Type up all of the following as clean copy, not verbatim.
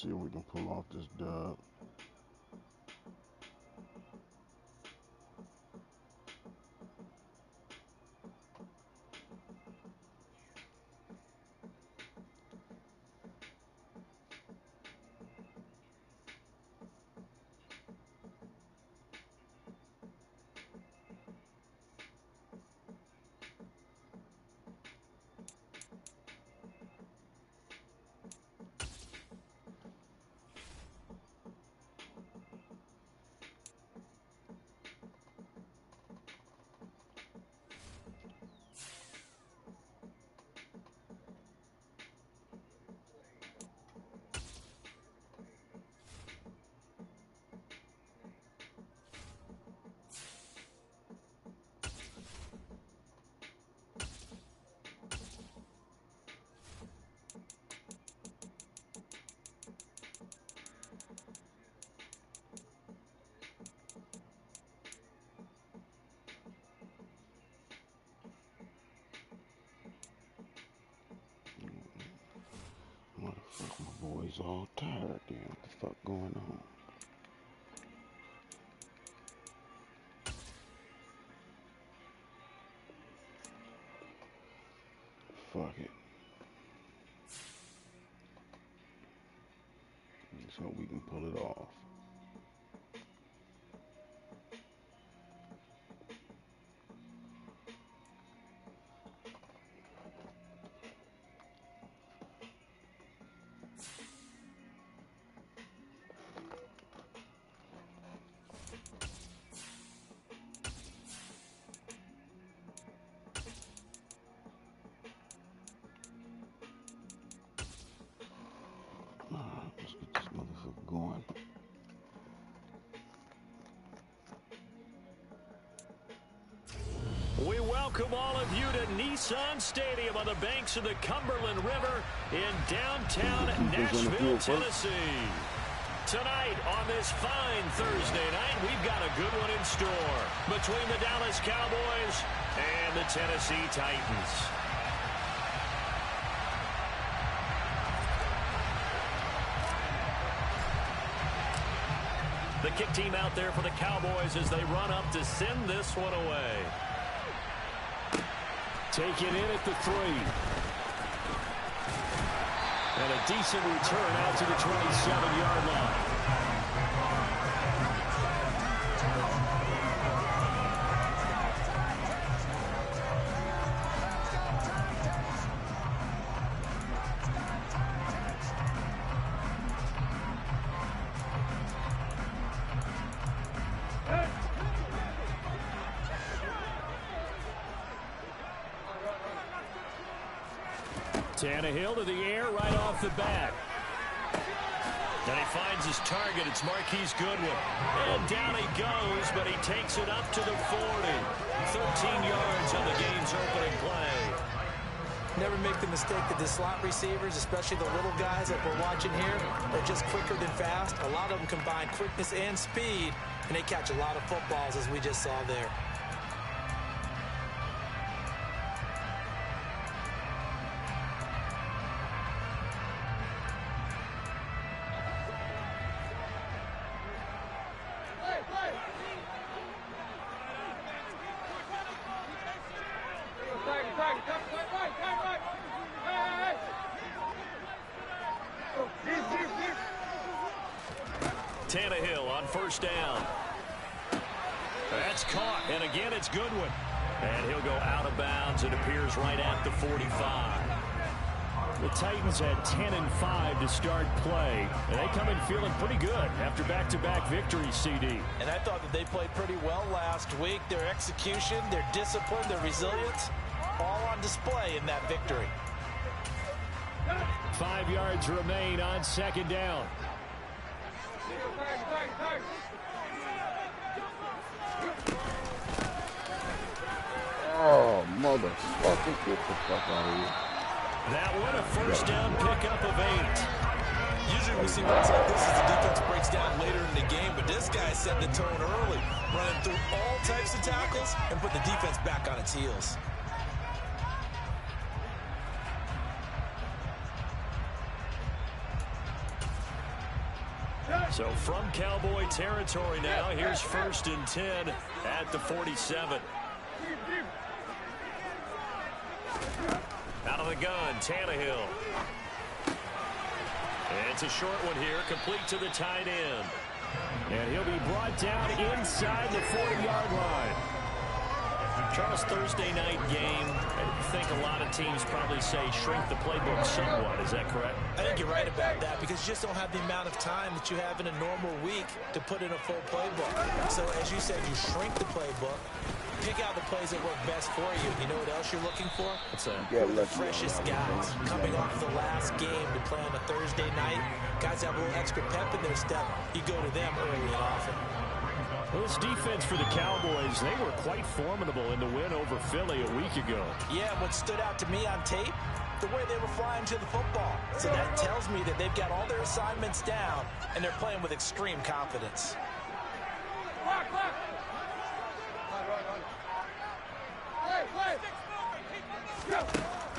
see if we can pull off this dub. Motherfucker, my boy's all tired then. What the fuck going on? Fuck it. Let's hope we can pull it off. Let's get this motherfucker going. We welcome all of you to Nissan Stadium on the banks of the Cumberland River in downtown Nashville, Tennessee. Tonight on this fine Thursday night, we've got a good one in store between the Dallas Cowboys and the Tennessee Titans. The kick team out there for the Cowboys as they run up to send this one away. Take it in at the 3. And a decent return out to the 27-yard line. Tannehill to the air right off the bat. And he finds his target. It's Marquise Goodwin. And down he goes, but he takes it up to the 40. 13 yards on the game's opening play. Never make the mistake that the slot receivers, especially the little guys that we're watching here, are just quicker than fast. A lot of them combine quickness and speed, and they catch a lot of footballs, as we just saw there. Tannehill on first down. That's caught, and again it's Goodwin. And he'll go out of bounds. It appears right at the 45. The Titans had 10 and 5 to start play, and they come in feeling pretty good after back-to-back victories, CD. And I thought that they played pretty well last week. Their execution, their discipline, their resilience, all on display in that victory. 5 yards remain on second down. Oh, motherfucker, get the fuck out of here. That one, a first down pickup of 8. Usually we see runs like this as the defense breaks down later in the game, but this guy set the tone early, running through all types of tackles and put the defense back on its heels. So from Cowboy territory now, here's 1st and 10 at the 47. Out of the gun, Tannehill. It's a short one here, complete to the tight end. And he'll be brought down inside the 40-yard line. Charles, Thursday night game, I think a lot of teams probably say shrink the playbook somewhat. Is that correct? I think you're right about that because you just don't have the amount of time that you have in a normal week to put in a full playbook. So as you said, you shrink the playbook, pick out the plays that work best for you. You know what else you're looking for? What's that? The freshest guys coming off the last game to play on a Thursday night. Guys have a little extra pep in their step. You go to them early and often. Well, this defense for the Cowboys, they were quite formidable in the win over Philly a week ago. Yeah, what stood out to me on tape, the way they were flying to the football. So that tells me that they've got all their assignments down, and they're playing with extreme confidence.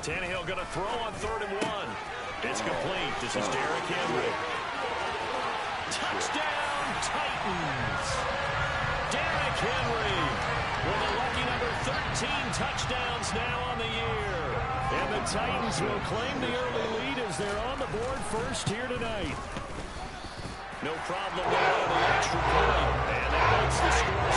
Tannehill going to throw on 3rd and 1. It's complete. This is Derrick Henry. Touchdown, Titans. Derrick Henry with a lucky number 13 touchdowns now on the year. And the Titans will claim the early lead as they're on the board first here tonight. No problem there on the extra point. And that makes the score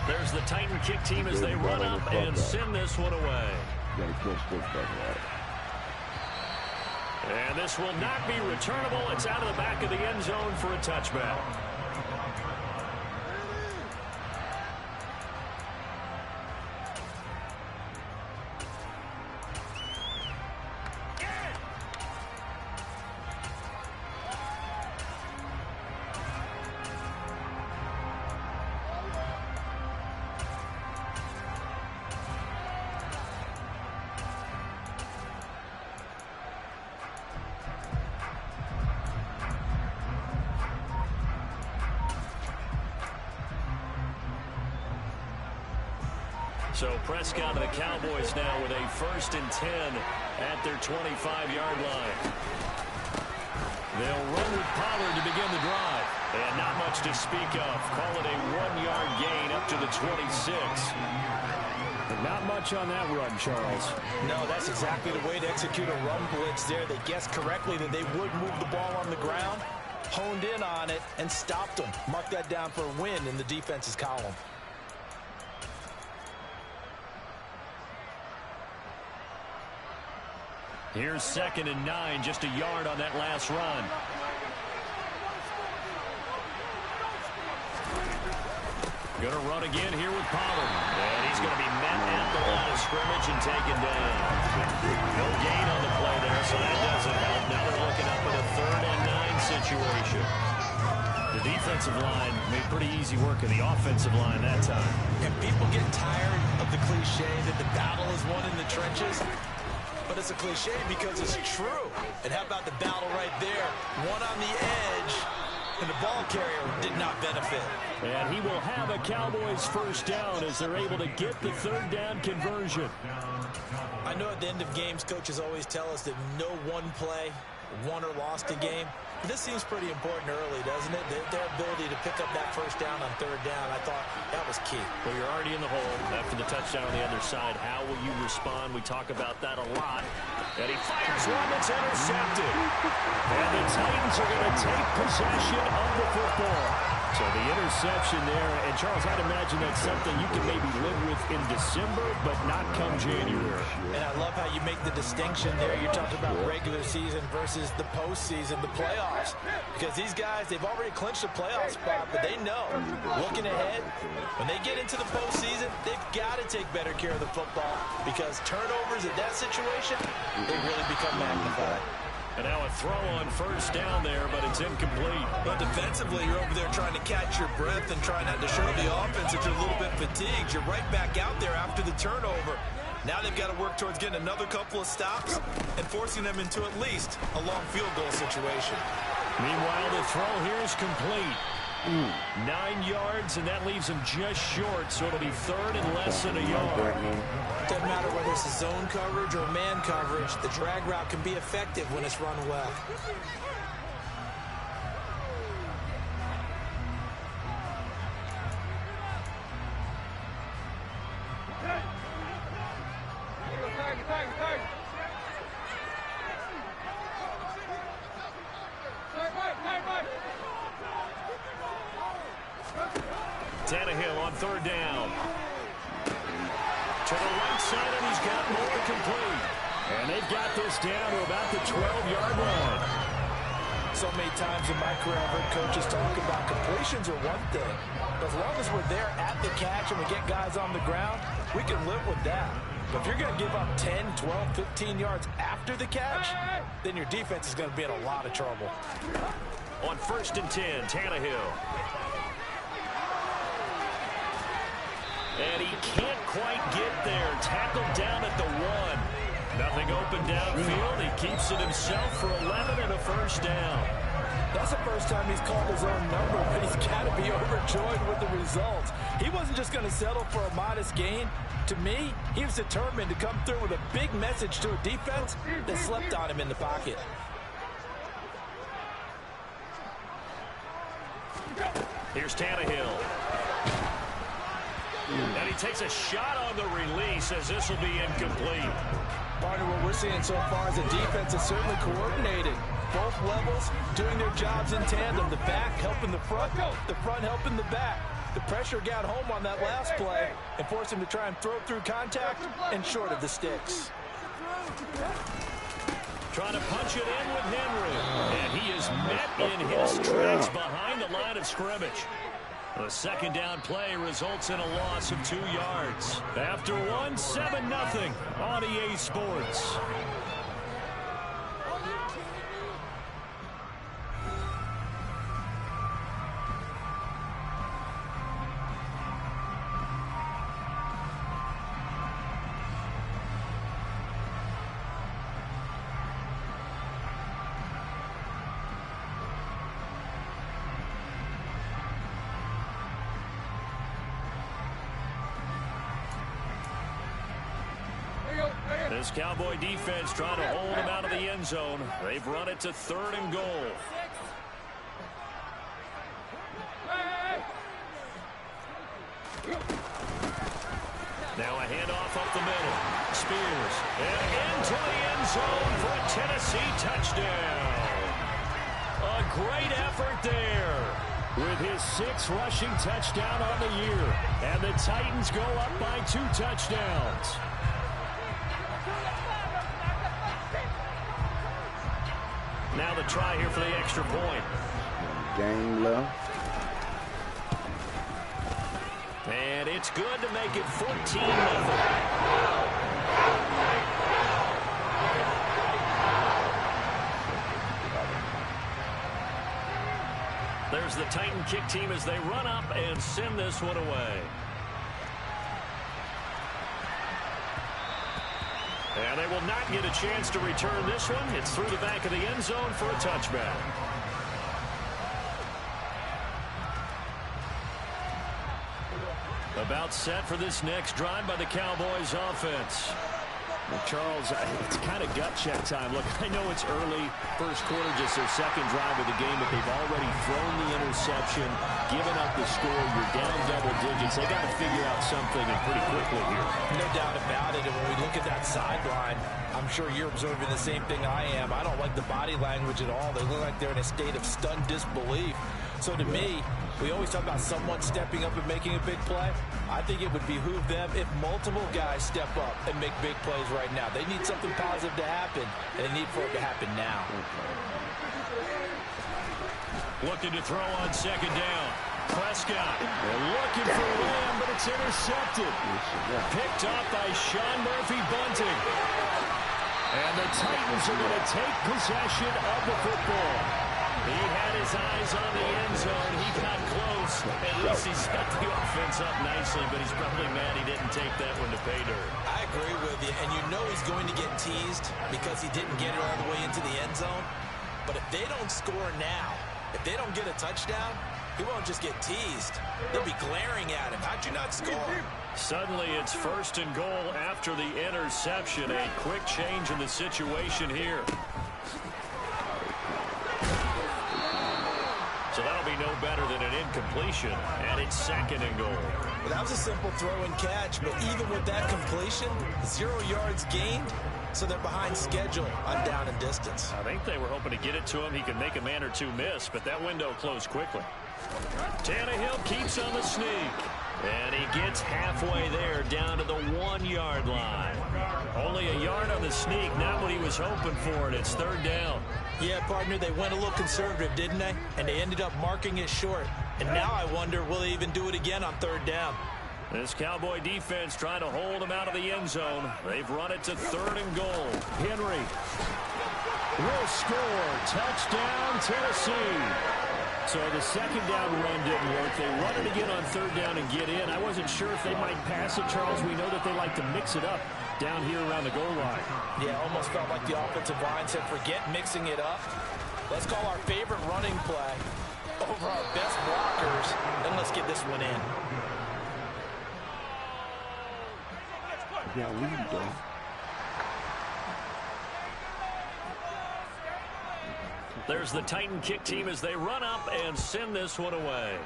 7-0. There's the Titan kick team as they run up and send this one away. And this will not be returnable. It's out of the back of the end zone for a touchback. So Prescott and the Cowboys now with a 1st and 10 at their 25-yard line. They'll run with Pollard to begin the drive. And not much to speak of. Call it a 1-yard gain up to the 26. Not much on that run, Charles. No, that's exactly the way to execute a run blitz there. They guessed correctly that they would move the ball on the ground, honed in on it, and stopped them. Mark that down for a win in the defense's column. Here's 2nd and 9, just a yard on that last run. Going to run again here with Pollard. And he's going to be met at the line of scrimmage and taken down. No gain on the play there, so that doesn't help. Now they're looking up at a 3rd and 9 situation. The defensive line made pretty easy work of the offensive line that time. And people get tired of the cliche that the battle is won in the trenches. But it's a cliche because it's true. And how about the battle right there? One on the edge, and the ball carrier did not benefit. And he will have a Cowboys 1st down as they're able to get the 3rd down conversion. I know at the end of games, coaches always tell us that no one play won or lost a game. This seems pretty important early, doesn't it? Their ability to pick up that 1st down on 3rd down, I thought that was key. Well, you're already in the hole after the touchdown on the other side. How will you respond? We talk about that a lot. And he fires one that's intercepted. And the Titans are going to take possession of the football. So the interception there, and Charles, I'd imagine that's something you can maybe live with in December, but not come January. And I love how you make the distinction there. You're talking about regular season versus the postseason, the playoffs. Because these guys, they've already clinched a playoff spot, but they know, looking ahead, when they get into the postseason, they've got to take better care of the football because turnovers in that situation, they really become magnified. And now a throw on 1st down there, but it's incomplete. But defensively, you're over there trying to catch your breath and trying not to show the offense that you're a little bit fatigued. You're right back out there after the turnover. Now they've got to work towards getting another couple of stops and forcing them into at least a long field goal situation. Meanwhile, the throw here is complete. 9 yards, and that leaves him just short, so it'll be third and less than a yard. Doesn't matter whether it's zone coverage or man coverage, the drag route can be effective when it's run well. Tannehill on third down. To the right side, and he's got more complete. And they've got this down to about the 12-yard line. So many times in my career, I've heard coaches talk about completions are one thing. But as long as we're there at the catch and we get guys on the ground, we can live with that. But if you're going to give up 10, 12, 15 yards after the catch, then your defense is going to be in a lot of trouble. On 1st and 10, Tannehill. And he can't quite get there. Tackled down at the 1. Nothing open downfield. He keeps it himself for 11 and a first down. That's the first time he's called his own number, but he's got to be overjoyed with the results. He wasn't just going to settle for a modest gain. To me, he was determined to come through with a big message to a defense that slept on him in the pocket. Here's Tannehill. And he takes a shot on the release as this will be incomplete. Partner, what we're seeing so far is a defense that's certainly coordinated. Both levels doing their jobs in tandem. The back helping the front helping the back. The pressure got home on that last play and forced him to try and throw through contact and short of the sticks. Trying to punch it in with Henry. And he is met in his tracks behind the line of scrimmage. The second down play results in a loss of 2 yards. After 1, 7-0 on EA Sports. This Cowboy defense trying to hold him out of the end zone. They've run it to 3rd and goal. Now a handoff up the middle. Spears. And into the end zone for a Tennessee touchdown. A great effort there with his 6th rushing touchdown on the year. And the Titans go up by 2 touchdowns. Now the try here for the extra point. Game left. And it's good to make it 14-0. There's the Titan kick team as they run up and send this one away. And they will not get a chance to return this one. It's through the back of the end zone for a touchback. About set for this next drive by the Cowboys offense. Well, Charles, it's kind of gut check time. Look, I know it's early, first quarter, just their second drive of the game, but they've already thrown the interception, given up the score. You're down double digits. They got to figure out something and pretty quickly here. No doubt about it. And when we look at that sideline, I'm sure you're observing the same thing I am. I don't like the body language at all. They look like they're in a state of stunned disbelief. So to me, we always talk about someone stepping up and making a big play. I think it would behoove them if multiple guys step up and make big plays right now. They need something positive to happen, and they need for it to happen now. Looking to throw on second down. Prescott looking for Lamb, but it's intercepted. Picked up by Sean Murphy-Bunting. And the Titans are going to take possession of the football. He had his eyes on the end zone. He got close. At least he set the offense up nicely, but he's probably mad he didn't take that one to pay dirt. I agree with you, and you know he's going to get teased because he didn't get it all the way into the end zone. But if they don't score now, if they don't get a touchdown, He won't just get teased. They'll be glaring at him. How'd you not score? Suddenly it's 1st and goal after the interception. A quick change in the situation here. So that'll be no better than an incompletion, and it's 2nd and goal. Well, that was a simple throw and catch, but even with that completion, 0 yards gained, so they're behind schedule on down and distance. I think they were hoping to get it to him. He could make a man or two miss, but that window closed quickly. Tannehill keeps on the sneak, and he gets halfway there down to the 1-yard line. Only a yard on the sneak, not what he was hoping for, and it's 3rd down. Yeah, partner, they went a little conservative, didn't they? And they ended up marking it short. And now I wonder, will they even do it again on 3rd down? This Cowboy defense trying to hold him out of the end zone. They've run it to 3rd and goal. Henry will score. Touchdown, Tennessee. So the 2nd down run didn't work. They run it again on 3rd down and get in. I wasn't sure if they might pass it, Charles. We know that they like to mix it up down here around the goal line. Yeah, almost felt like the offensive line said, forget mixing it up. Let's call our favorite running play over our best blockers, and let's get this one in. Yeah, lead though. There's the Titan kick team as they run up and send this one away.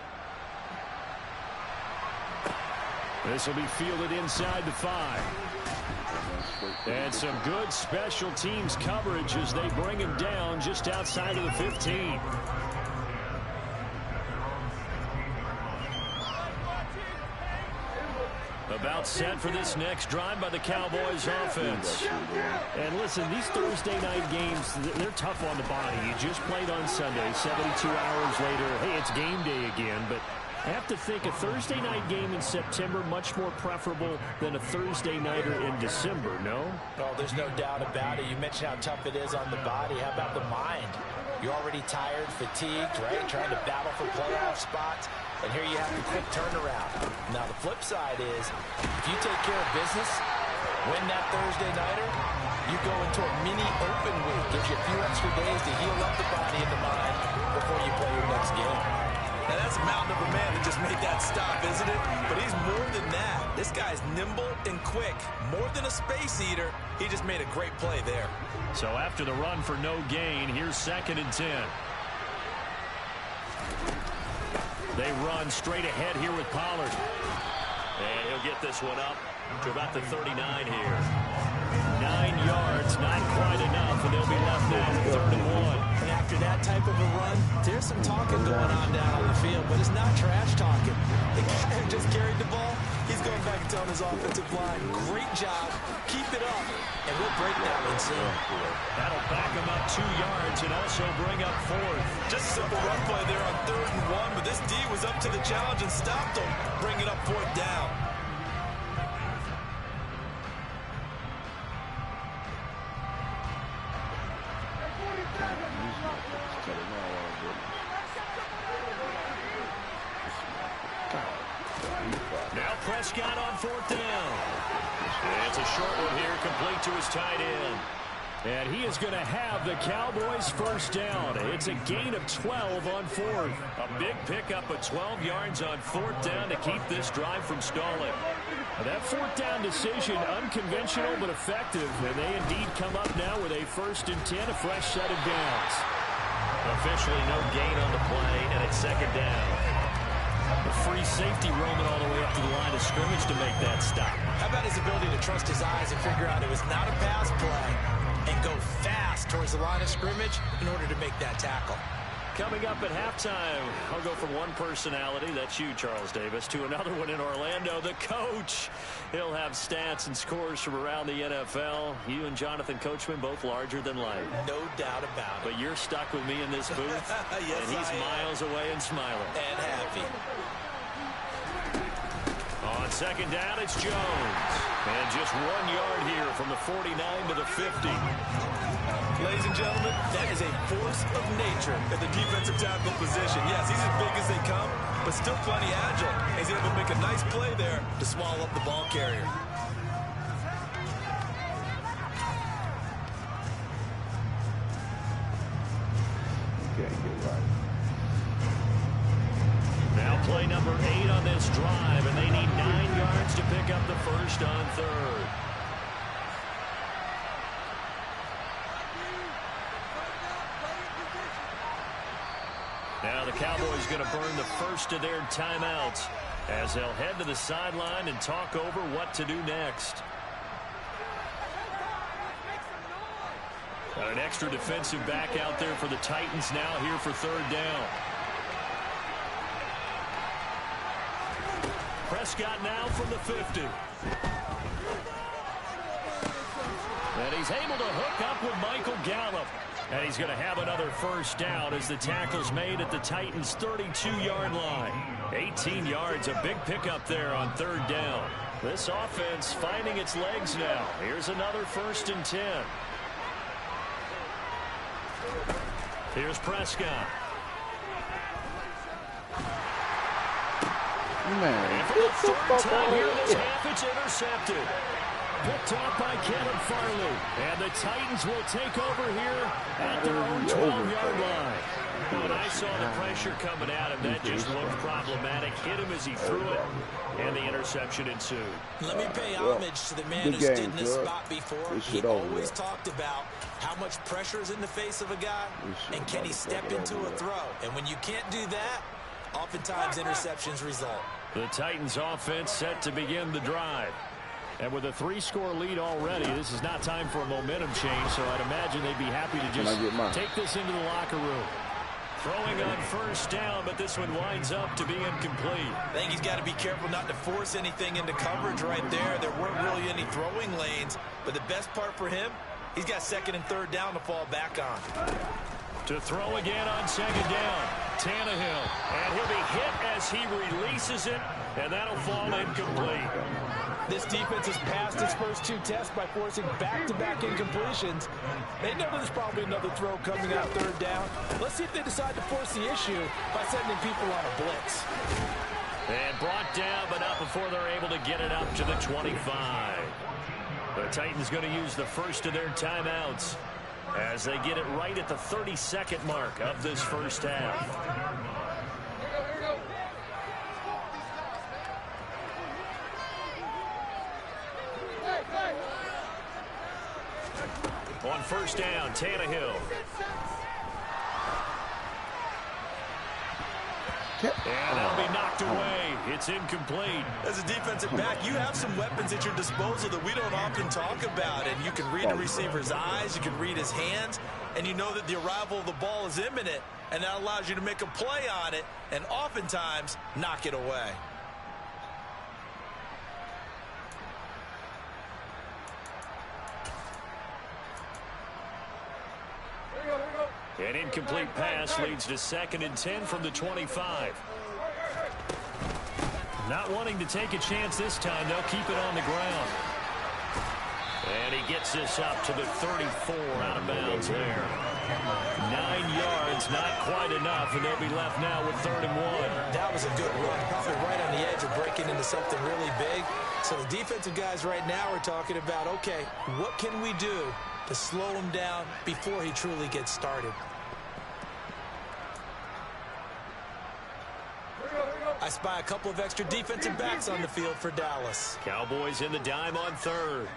This will be fielded inside the 5. And some good special teams coverage as they bring him down just outside of the 15. About set for this next drive by the Cowboys offense. And listen, these Thursday night games, they're tough on the body. You just played on Sunday, 72 hours later. Hey, it's game day again, but I have to think a Thursday night game in September much more preferable than a Thursday nighter in December, no? Oh, there's no doubt about it. You mentioned how tough it is on the body. How about the mind? You're already tired, fatigued, right? Trying to battle for playoff spots. And here you have the quick turnaround. Now, the flip side is, if you take care of business, win that Thursday nighter, you go into a mini open week. Gives you a few extra days to heal up the body and the mind before you play your next game. Now, that's a mountain of a man that just made that stop, isn't it? But he's more than that. This guy's nimble and quick. More than a space eater, he just made a great play there. So after the run for no gain, here's 2nd and 10. They run straight ahead here with Pollard. And he'll get this one up to about the 39 here. 9 yards, not quite enough, and they'll be left now at 3rd and 1. And after that type of a run, there's some talking going on down on the field, but it's not trash talking. The guy who just carried the ball, he's going back and telling his offensive line, great job, keep it up, and we'll break that one soon. That'll back him up 2 yards and also bring up 4th. Just a simple run play there on 3rd and 1, but this D was up to the challenge and stopped him, bringing up 4th down. Now Prescott on 4th down. It's a short one here, complete to his tight end. And he is going to have the Cowboys 1st down. It's a gain of 12 on 4th. A big pickup of 12 yards on 4th down to keep this drive from stalling. That 4th down decision, unconventional but effective. And they indeed come up now with a 1st and 10, a fresh set of downs. Officially no gain on the play, and it's 2nd down. The free safety roaming all the way up to the line of scrimmage to make that stop. How about his ability to trust his eyes and figure out it was not a pass play and go fast towards the line of scrimmage in order to make that tackle? Coming up at halftime, I'll go from one personality, that's you, Charles Davis, to another one in Orlando, the coach. He'll have stats and scores from around the NFL. You and Jonathan Coachman, both larger than life. No doubt about it. But you're stuck with me in this booth, yes, and he's miles away and smiling. And happy. On 2nd down, it's Jones. And just 1 yard here from the 49 to the 50. Ladies and gentlemen, that is a force of nature at the defensive tackle position. Yes, he's as big as they come, but still plenty agile. He's able to make a nice play there to swallow up the ball carrier. Can't get right. number 8 on this drive, and they need 9 yards to pick up the first on third. Now the Cowboys going to burn the first of their timeouts as they'll head to the sideline and talk over what to do next. Got an extra defensive back out there for the Titans now here for third down. Prescott now from the 50. And he's able to hook up with Michael Gallup. And he's going to have another first down as the tackle's made at the Titans' 32-yard line. 18 yards, a big pickup there on third down. This offense finding its legs now. Here's another 1st and 10. Here's Prescott. Man, And for the third time here in this half, it's intercepted. Picked off by Caleb Farley. And the Titans will take over here at their own 12-yard line. When I saw the pressure coming at him, that just looked problematic. Hit him as he threw it, and the interception ensued. Let me pay homage to the man who stood in this spot before. He always talked about how much pressure is in the face of a guy, and can he step into a throw. And when you can't do that, oftentimes interceptions result. The Titans offense set to begin the drive. And with a 3-score lead already, this is not time for a momentum change, so I'd imagine they'd be happy to just take this into the locker room. Throwing on first down, but this one winds up to be incomplete. I think he's got to be careful not to force anything into coverage right there. There weren't really any throwing lanes, but the best part for him, he's got 2nd and 3rd down to fall back on. To throw again on 2nd down, Tannehill. And he'll be hit as he releases it, and that'll fall incomplete. This defense has passed its first 2 tests by forcing back-to-back incompletions. They know there's probably another throw coming out 3rd down. Let's see if they decide to force the issue by sending people on a blitz. And brought down, but not before they're able to get it up to the 25. The Titans going to use the first of their timeouts as they get it right at the 32nd mark of this first half. On first down, Tannehill. And that'll be knocked away. It's incomplete. As a defensive back, you have some weapons at your disposal that we don't often talk about. And you can read the receiver's eyes, you can read his hands, and you know that the arrival of the ball is imminent. And that allows you to make a play on it and oftentimes knock it away. An incomplete pass leads to 2nd and 10 from the 25. Not wanting to take a chance this time, they'll keep it on the ground. And he gets this up to the 34 out of bounds there. 9 yards, not quite enough, and they'll be left now with 3rd and 1. That was a good run, probably right on the edge of breaking into something really big. So the defensive guys right now are talking about, okay, what can we do to slow him down before he truly gets started? I spy a couple of extra defensive backs on the field for Dallas. Cowboys in the dime on 3rd.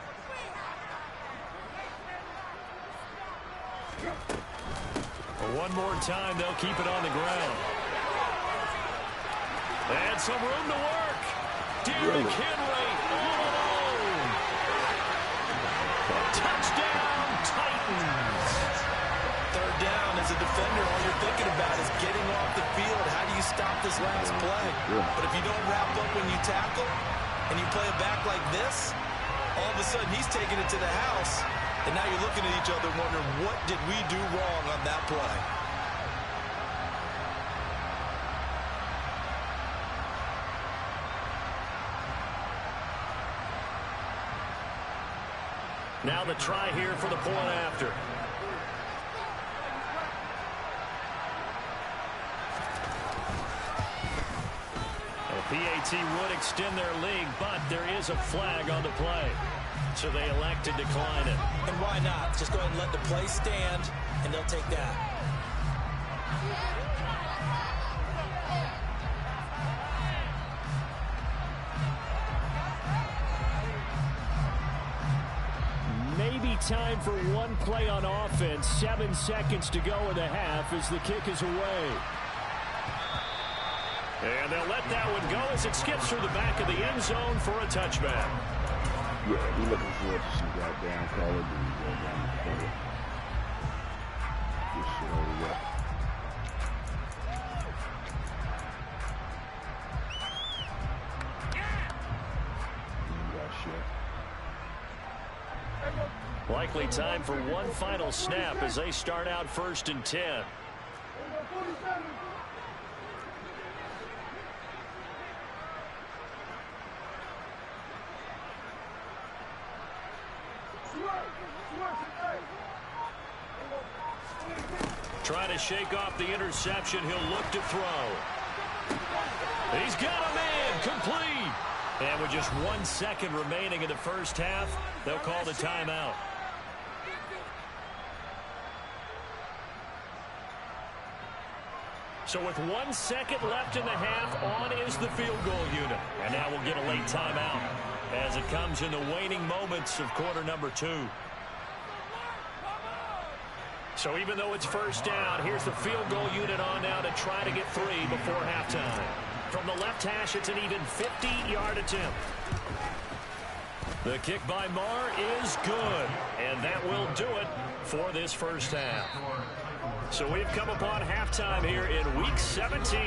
One more time, they'll keep it on the ground. And some room to work. Derrick Henry all alone. Touchdown, Titans. 3rd down as a defender, all you're thinking about is getting off the field. How do you stop this last play? But if you don't wrap up when you tackle and you play it back like this, all of a sudden he's taking it to the house. And now you're looking at each other wondering, what did we do wrong on that play? Now the try here for the point after. The PAT would extend their lead, but there is a flag on the play. So they elect to decline it. And why not? Just go ahead and let the play stand, and they'll take that. maybe time for one play on offense. 7 seconds to go in the half as the kick is away. And they'll let that one go as it skips through the back of the end zone for a touchback. Yeah, we're looking forward to some goddamn Call of Duty goddamn play. This shit over there. Likely time for one final snap as they start out 1st and 10. Trying to shake off the interception. He'll look to throw. He's got a man complete. And with just 1 second remaining in the first half, they'll call the timeout. So with 1 second left in the half, on is the field goal unit. And now we'll get a late timeout as it comes in the waning moments of quarter number 2. So even though it's first down, here's the field goal unit on now to try to get 3 before halftime. From the left hash, it's an even 50-yard attempt. The kick by Marr is good, and that will do it for this first half. So we've come upon halftime here in Week 17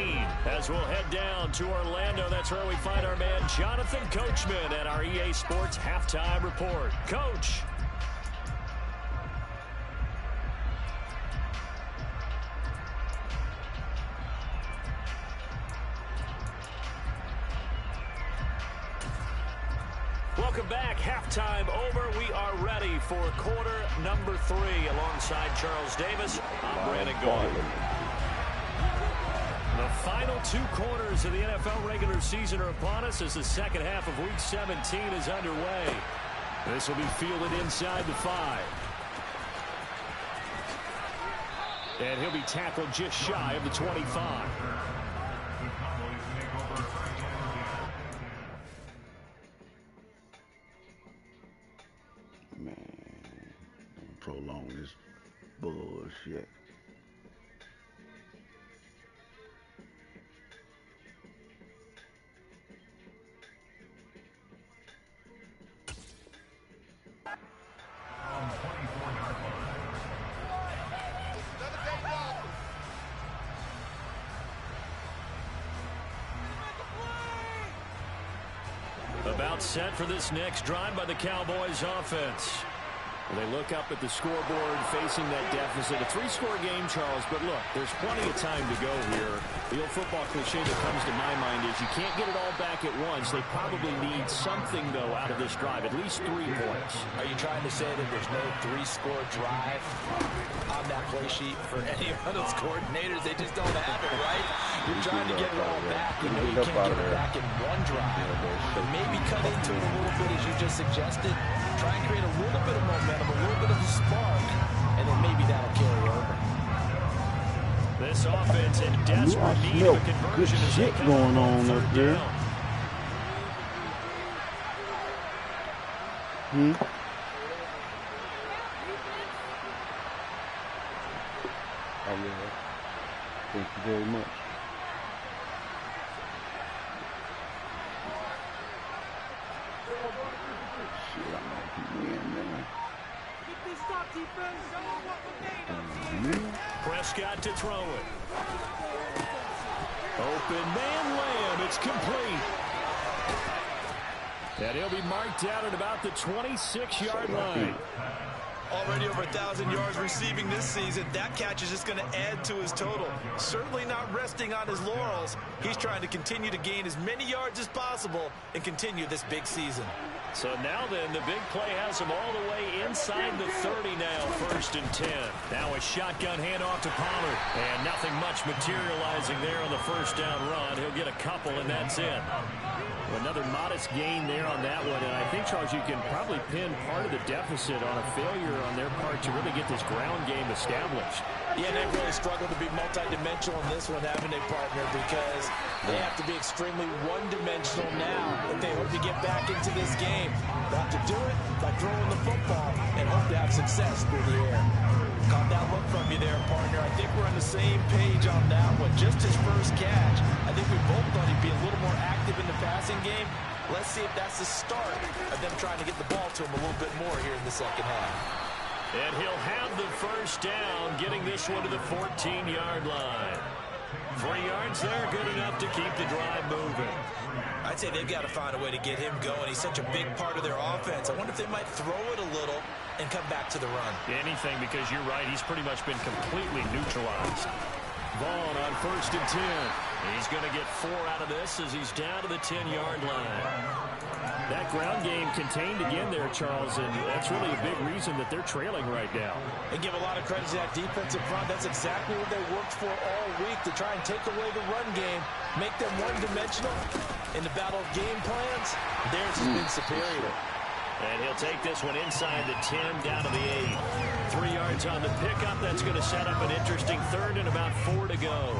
as we'll head down to Orlando. That's where we find our man Jonathan Coachman at our EA Sports Halftime Report. Coach. Welcome back. Halftime over. We are ready for quarter number 3 alongside Charles Davis. I'm Brandon Gold. The final 2 quarters of the NFL regular season are upon us as the second half of Week 17 is underway. This will be fielded inside the 5. And he'll be tackled just shy of the 25. Prolong this bullshit. About set for this next drive by the Cowboys offense. They look up at the scoreboard facing that deficit. A 3-score game, Charles, but look, there's plenty of time to go here. The old football cliche that comes to my mind is you can't get it all back at once. They probably need something, though, out of this drive, at least 3 points. Are you trying to say that there's no 3-score drive on that play sheet for any of those coordinators? They just don't have it, right? You're trying to get it all back. You know you can't get it back in one drive. But maybe cut into it a little bit, as you just suggested. Try and create a little bit of momentum, a little bit of a spark, and then maybe that'll carry over. This offense in desperate need of a conversion. Good shit going on up there. Oh, yeah. Thank you very much. Prescott to throw it. Open man Lamb. It's complete. And he'll be marked out at about the 26-yard line. Already over 1,000 yards receiving this season. That catch is just going to add to his total. Certainly not resting on his laurels. He's trying to continue to gain as many yards as possible and continue this big season. So now then, the big play has him all the way inside the 30 now, 1st and 10. Now a shotgun handoff to Pollard. And nothing much materializing there on the first down run. He'll get a couple, and that's it. Another modest gain there on that one, and I think, Charles, you can probably pin part of the deficit on a failure on their part to really get this ground game established. Yeah, they've really struggled to be multidimensional in this one, haven't they, partner? Because they have to be extremely one-dimensional now if they hope to get back into this game. They have to do it by throwing the football and hope to have success through the air. Caught that look from you there, partner. I think we're on the same page on that one. Just his first catch. I think we both thought he'd be a little more active in the passing game. Let's see if that's the start of them trying to get the ball to him a little bit more here in the second half. And he'll have the first down, getting this one to the 14-yard line. 3 yards there, good enough to keep the drive moving. I'd say they've got to find a way to get him going. He's such a big part of their offense. I wonder if they might throw it a little and come back to the run. Anything, because you're right, he's pretty much been completely neutralized. Vaughn on 1st and 10. He's going to get 4 out of this as he's down to the 10-yard line. That ground game contained again there, Charles, and that's really a big reason that they're trailing right now. They give a lot of credit to that defensive front. That's exactly what they worked for all week, to try and take away the run game, make them one-dimensional. In the battle of game plans, theirs has been superior. And he'll take this one inside the 10, down to the 8. 3 yards on the pickup. That's going to set up an interesting 3rd and about 4 to go.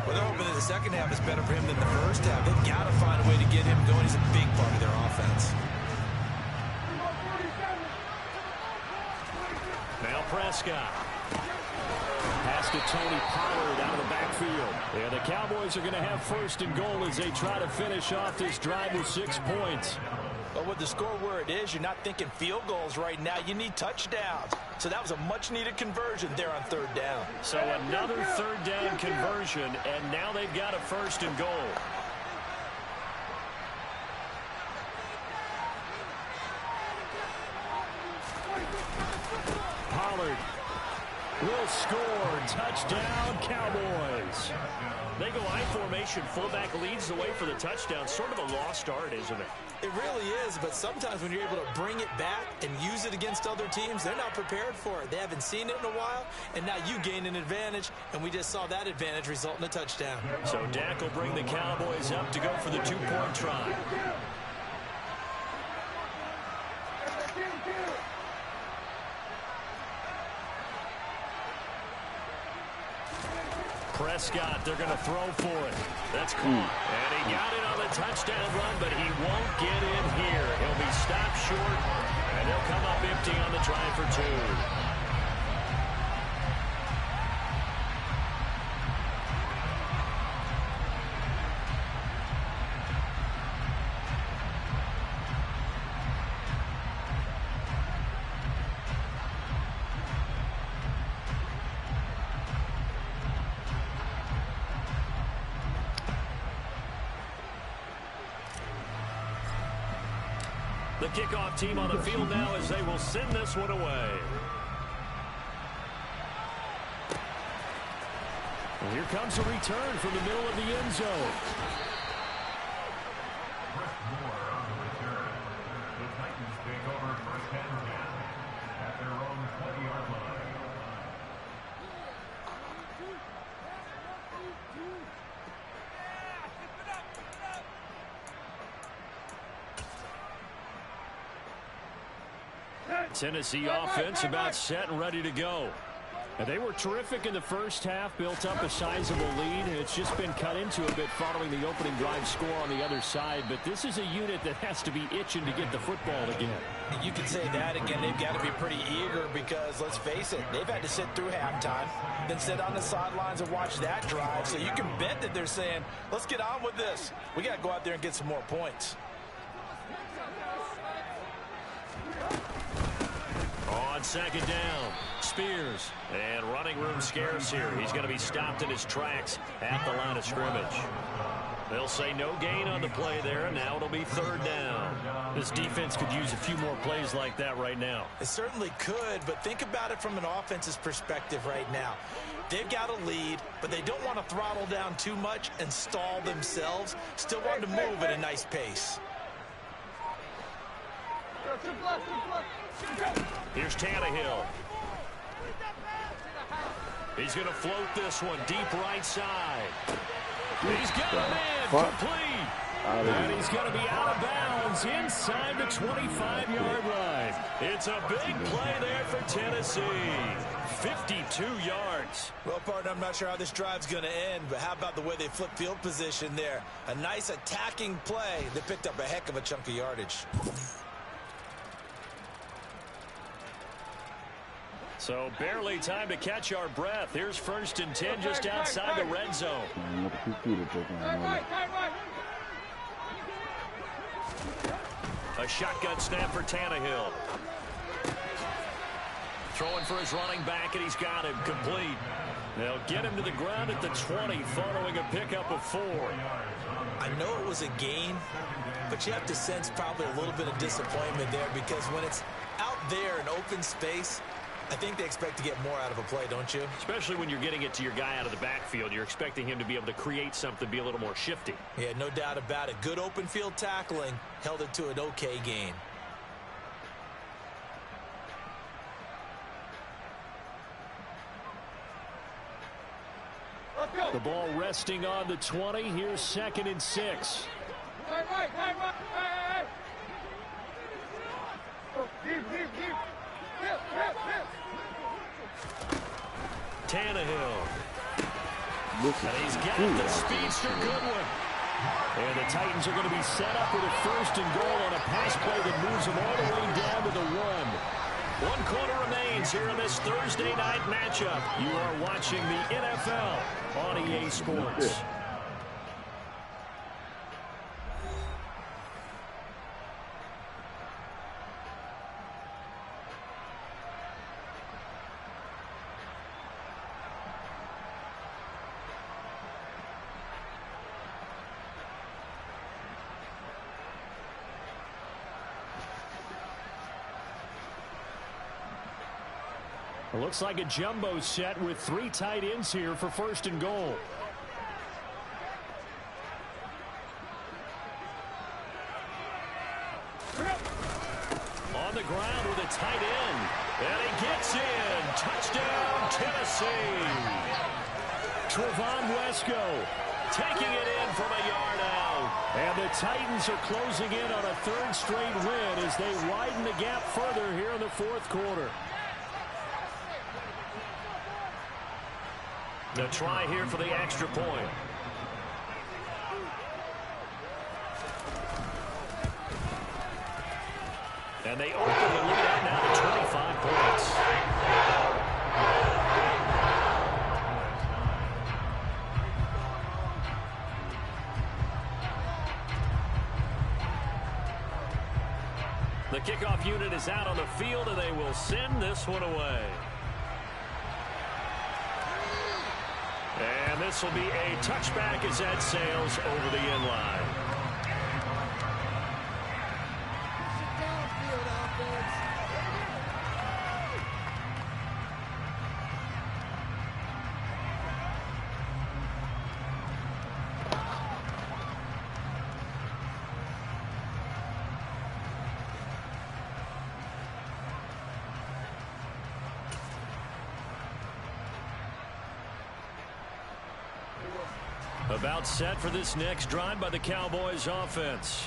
Well, they're hoping that the second half is better for him than the first half. They've got to find a way to get him going. He's a big part of their offense. Now Prescott. Pass to Tony Pollard out of the backfield. Yeah, the Cowboys are going to have 1st and goal as they try to finish off this drive with 6 points. But with the score where it is, you're not thinking field goals right now. You need touchdowns. So that was a much-needed conversion there on 3rd down. So another 3rd down conversion, and now they've got a 1st and goal. Pollard will score. Touchdown, Cowboys. They go I formation. Fullback leads the way for the touchdown. Sort of a lost art, isn't it? It really is, but sometimes when you're able to bring it back and use it against other teams, they're not prepared for it. They haven't seen it in a while, and now you gain an advantage, and we just saw that advantage result in a touchdown. So Dak will bring the Cowboys up to go for the 2-point try. Prescott, they're going to throw for it. That's caught. And he got it on the touchdown run, but he won't get in here. He'll be stopped short, and they'll come up empty on the try for 2. The kickoff team on the field now as they will send this one away. And here comes a return from the middle of the end zone. The Titans take over 1st and 10 at their own 20-yard line. Tennessee offense about set and ready to go. And they were terrific in the first half, built up a sizable lead, and it's just been cut into a bit following the opening drive score on the other side. But this is a unit that has to be itching to get the football again. You can say that again. They've got to be pretty eager because, let's face it, they've had to sit through halftime, then sit on the sidelines and watch that drive. So you can bet that they're saying, let's get on with this. We got to go out there and get some more points. On 2nd down, Spears. And running room scarce here. He's going to be stopped in his tracks at the line of scrimmage. They'll say no gain on the play there, and now it'll be 3rd down. This defense could use a few more plays like that right now. It certainly could, but think about it from an offense's perspective right now. They've got a lead, but they don't want to throttle down too much and stall themselves. Still want to move at a nice pace. Here's Tannehill. He's going to float this one deep right side. He's got it in, complete. And he's going to be out of bounds inside the 25-yard line. It's a big play there for Tennessee. 52 yards. Well, partner, I'm not sure how this drive's going to end, but how about the way they flip field position there? A nice attacking play. They picked up a heck of a chunk of yardage. So barely time to catch our breath. Here's 1st and 10 just outside the red zone. A shotgun snap for Tannehill. Throwing for his running back, and he's got him complete. They'll get him to the ground at the 20 following a pickup of 4. I know it was a gain, but you have to sense probably a little bit of disappointment there because when it's out there in open space, I think they expect to get more out of a play, don't you? Especially when you're getting it to your guy out of the backfield. You're expecting him to be able to create something, be a little more shifty. Yeah, no doubt about it. Good open field tackling held it to an okay gain. The ball resting on the 20. Here's 2nd and 6. Tannehill. And he's got the speedster Goodwin. And the Titans are going to be set up with a 1st and goal on a pass play that moves them all the way down to the 1. 1 quarter remains here in this Thursday night matchup. You are watching the NFL on EA Sports. It looks like a jumbo set with 3 tight ends here for 1st and goal. On the ground with a tight end. And he gets in. Touchdown, Tennessee. Trevon Wesco taking it in from a yard out. And the Titans are closing in on a 3rd straight win as they widen the gap further here in the 4th quarter. The try here for the extra point. And they open the lead out now to 25 points. The kickoff unit is out on the field, and they will send this one away. And this will be a touchback as that sails over the end line. About set for this next drive by the Cowboys offense.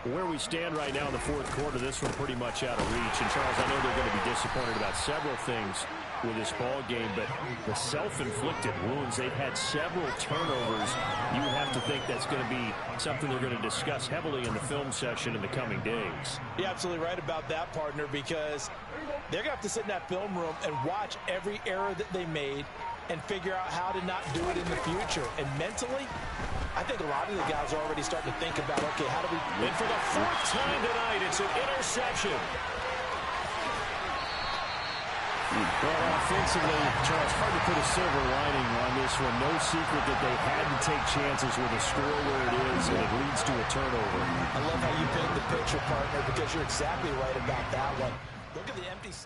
Where we stand right now in the 4th quarter, this one pretty much out of reach. And Charles, I know they're going to be disappointed about several things with this ball game, but the self-inflicted wounds, they've had several turnovers. You have to think that's going to be something they're going to discuss heavily in the film session in the coming days. You're absolutely right about that, partner, because they're going to have to sit in that film room and watch every error that they made and figure out how to not do it in the future. And mentally, I think a lot of the guys are already starting to think about, okay, how do we... And for the 4th time tonight, it's an interception. Well, offensively, Charles, hard to put a silver lining on this one. No secret that they had to take chances with a score where it is, and it leads to a turnover. I love how you paint the picture, partner, because you're exactly right about that one. Look at the empty